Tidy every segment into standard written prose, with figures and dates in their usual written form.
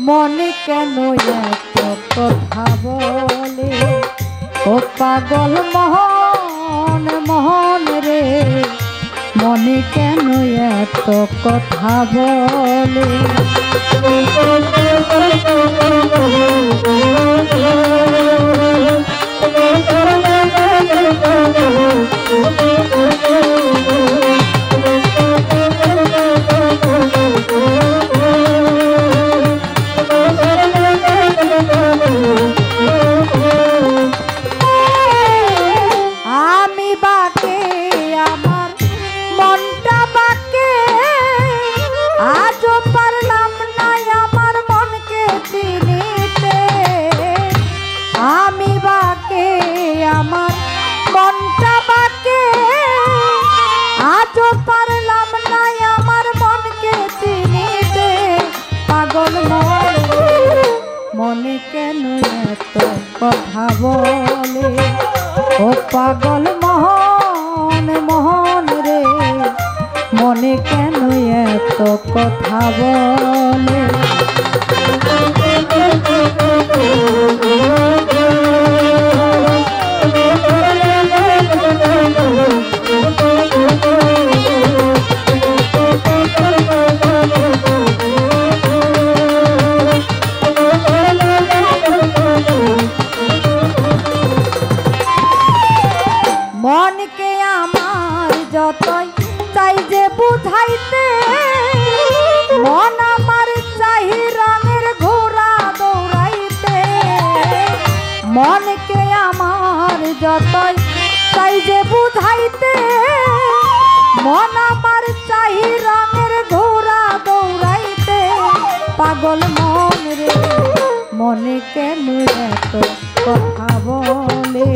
মনে কেন এত কথা বলে ও পাগল মোহন মোহন রে মনে কেন এত কথা বলে মনে কেন এত কথা বলে ও পাগল মোহন মোহন রে মনে কেন এত কথা বলে মনকে আমার যতই চাই যে বুঝাইতে মন আমার চাই রঙের ঘোড়া দৌড়াইতে মনকে আমার যতই চাই যে বুঝাইতে মন আমার চাই রঙের ঘোড়া দৌড়াইতে পাগল মন রে মনে কেন এত কথা বলে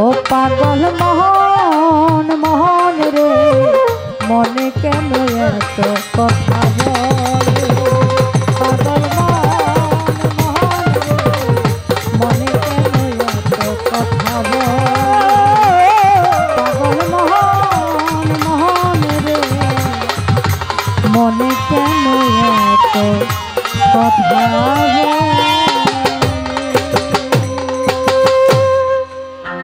ও পাগল মোহন মোহন রে মনে কেন এত কথা বলে পাগল মোহন মোহন রে মনে কেন এত কথা বলে পাগল মোহন মোহন রে মনে কেন এত কথা